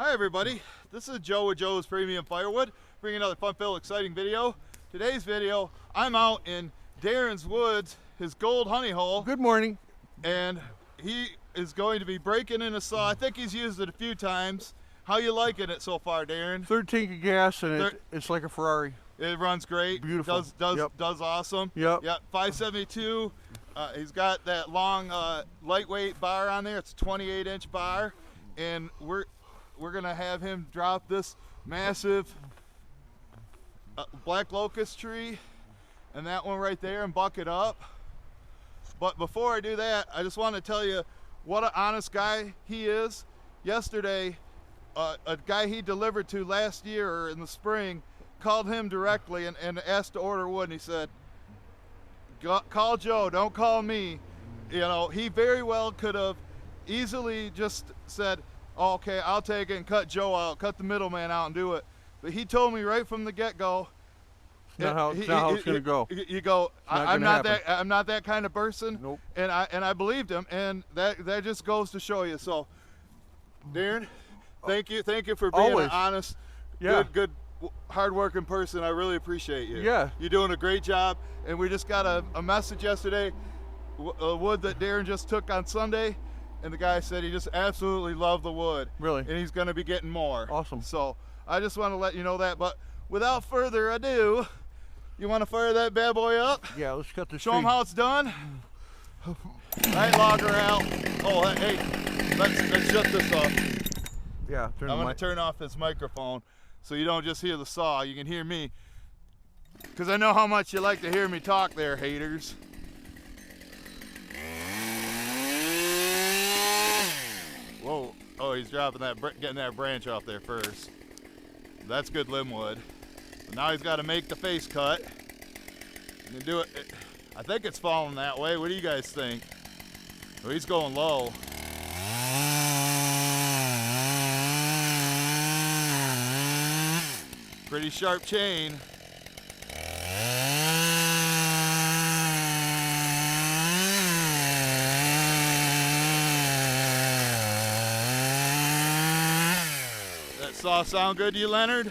Hi everybody, this is Joe with Joe's Premium Firewood, bringing another fun-filled, exciting video. Today's video, I'm out in Darin's woods, his gold honey hole. Good morning. And he is going to be breaking in a saw. I think he's used it a few times. How you liking it so far, Darin? Third tank of gas, and it's like a Ferrari. It runs great. Beautiful. Does awesome. Yep. 572. He's got that long lightweight bar on there. It's a 28-inch bar, and we're gonna have him drop this massive black locust tree and that one right there and buck it up. But before I do that, I just want to tell you what an honest guy he is. Yesterday, a guy he delivered to last year or in the spring called him directly and asked to order wood, and he said, call Joe, don't call me. You know, he very well could have easily just said, oh, okay, I'll take it and cut Joe out, cut the middleman out and do it. But he told me right from the get-go, Not how it's going to go. You go, I'm not that kind of person. Nope. And I believed him, and that just goes to show you. So, Darin, thank you for being Always. an honest, good, hard-working person. I really appreciate you. Yeah. You're doing a great job. And we just got a message yesterday, a wood that Darin just took on Sunday, and the guy said he just absolutely loved the wood. Really? And he's going to be getting more. Awesome. So I just want to let you know that. But without further ado, you want to fire that bad boy up? Yeah, let's cut this Show him how it's done. Right, logger out. Oh, hey, let's shut this off. Yeah, I'm going to turn off this microphone so you don't just hear the saw. You can hear me. Because I know how much you like to hear me talk there, haters. Whoa. Oh, he's dropping that, getting that branch off there first. That's good limb wood. But now he's got to make the face cut. And do it. I think it's falling that way. What do you guys think? Oh, he's going low. Pretty sharp chain. Saw sound good to you, Leonard?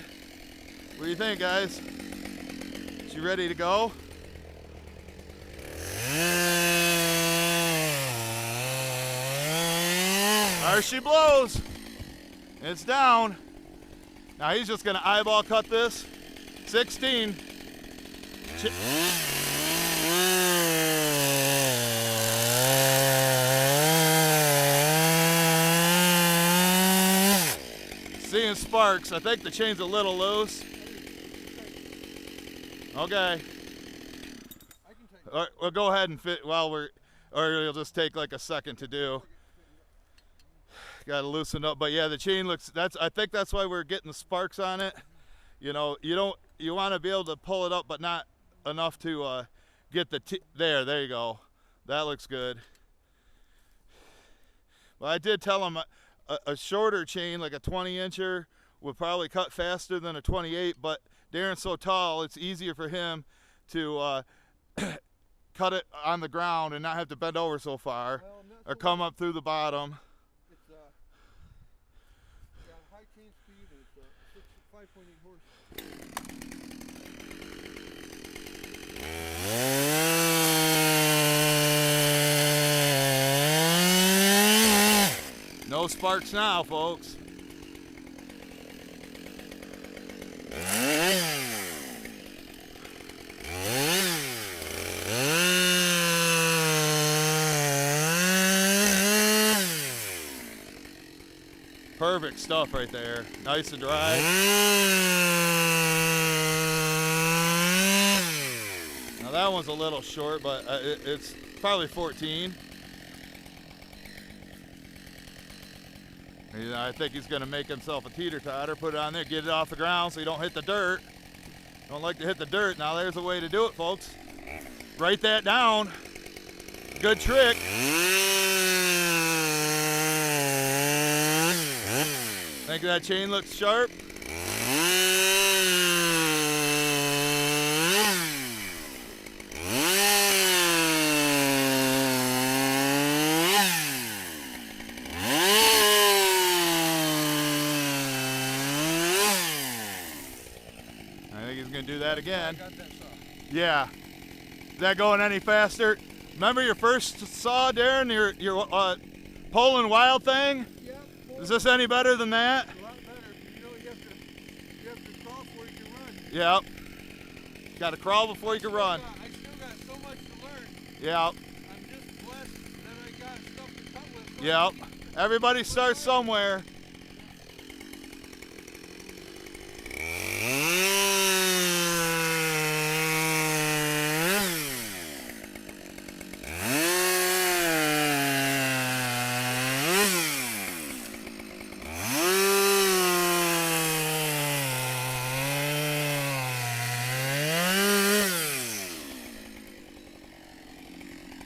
What do you think, guys? Is you ready to go? There she blows. It's down. Now he's just gonna eyeball cut this. 16. Seeing sparks. I think the chain's a little loose. Okay. All right, well, go ahead and fit while or it'll just take like a second to do. Got to loosen up, but yeah, the chain looks. I think that's why we're getting the sparks on it. You know, you want to be able to pull it up, but not enough to get the there you go. That looks good. Well, I did tell him a shorter chain, like a 20-incher, would probably cut faster than a 28, but Darin's so tall, it's easier for him to cut it on the ground and not have to bend over so far, or come up through the bottom. It's got high chain speed, and it's 5.8 horsepower. No sparks now, folks. Perfect stuff right there. Nice and dry. Now that one's a little short, but it's probably 14. I think he's going to make himself a teeter-totter, put it on there, get it off the ground so you don't hit the dirt. Don't like to hit the dirt. Now there's a way to do it, folks. Write that down. Good trick. Think that chain looks sharp? gonna do that again. I got that saw. Yeah. Is that going any faster? Remember your first saw, Darin? Your Poland Wild thing? Yeah. Is this any better than that? A lot better. You know, you have to crawl before you can run. Yep. Got to crawl before you can run. I still got so much to learn. Yep. I'm just blessed that I got stuff to cut with. So Yep. Everybody starts somewhere.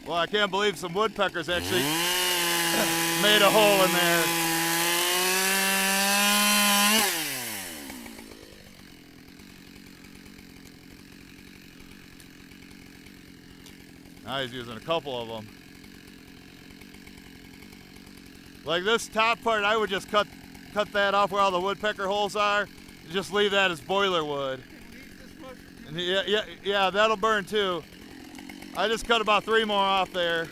Well, I can't believe some woodpeckers actually made a hole in there. Now he's using a couple of them. Like this top part, I would just cut that off where all the woodpecker holes are. Just leave that as boiler wood. And yeah, that'll burn too. I just cut about 3 more off there.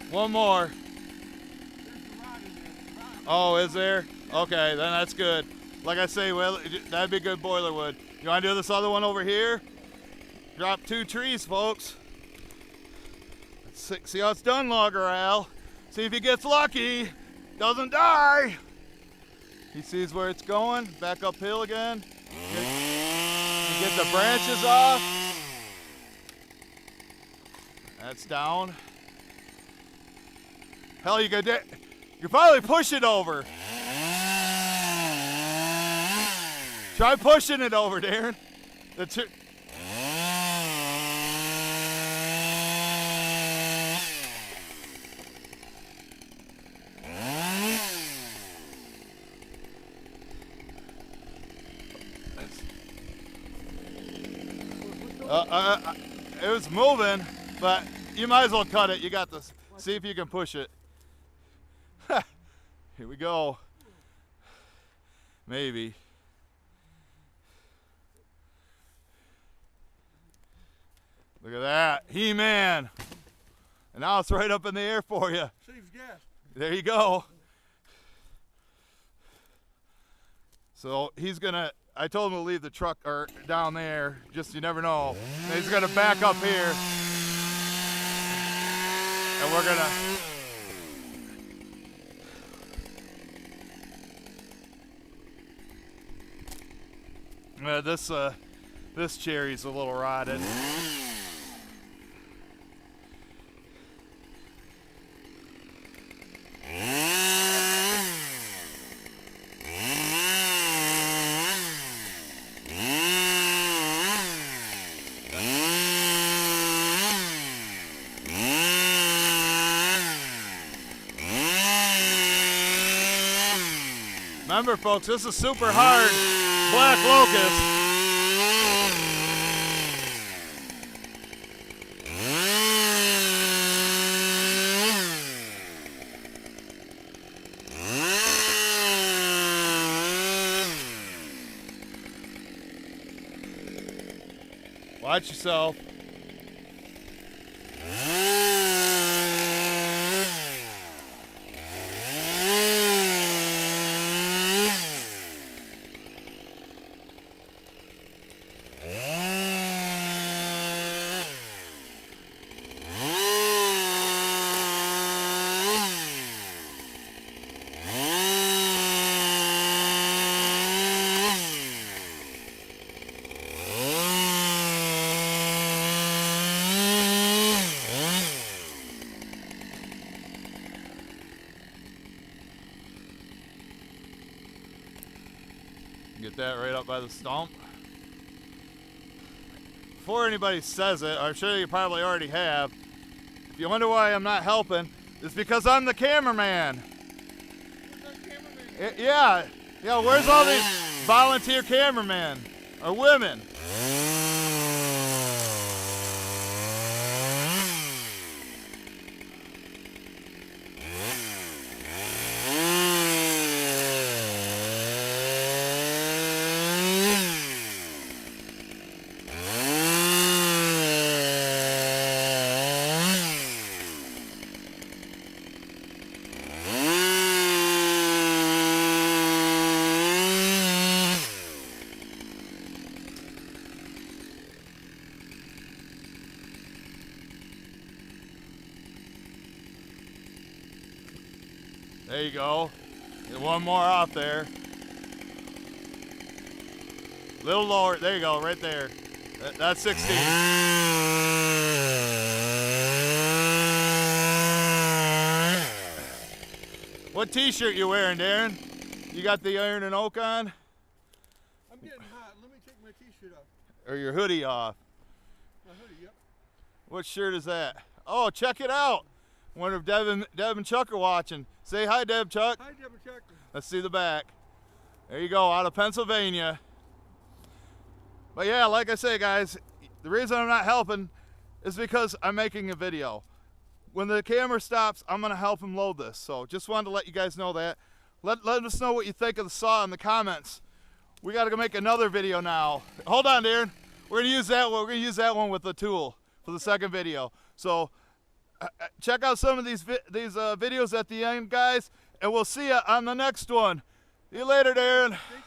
One more. Oh, is there? Okay, then that's good. Like I say, well, that'd be good boiler wood. You want to do this other one over here? Drop 2 trees, folks. Let's see how it's done, Logger Al. See if he gets lucky. Doesn't die. He sees where it's going. Back uphill again. Get the branches off. That's down. Hell, you could probably push it over. Try pushing it over, Darin. It was moving, but you might as well cut it. You got this. See if you can push it. Here we go. Maybe. Look at that. He-Man. And now it's right up in the air for you. Saves gas. There you go. So he's gonna, I told him to leave the truck down there, just you never know. And he's gonna back up here. And we're gonna, this cherry's a little rotted. Remember, folks, this is super hard black locust. Watch yourself. Get that right up by the stump. Before anybody says it, I'm sure you probably already have. If you wonder why I'm not helping, it's because I'm the cameraman. Yeah, where's all these volunteer cameramen or women? There you go. Get one more off there. Little lower. There you go, right there. That's 16. What t-shirt you wearing, Darin? You got the Iron and Oak on? I'm getting hot. Let me take my t-shirt off. Or your hoodie off? My hoodie, yep. What shirt is that? Oh, check it out. Wonder if Deb and Chuck are watching. Say hi, Deb, Chuck. Hi, Deb and Chuck. Let's see the back. There you go, out of Pennsylvania. But yeah, like I say, guys, the reason I'm not helping is because I'm making a video. When the camera stops, I'm gonna help him load this. So just wanted to let you guys know that. Let us know what you think of the saw in the comments. We gotta go make another video now. Hold on, Darin. We're gonna use that one. We're gonna use that one with the tool for the second video. So check out some of these videos at the end, guys, and we'll see you on the next one. See you later, Darin. Thank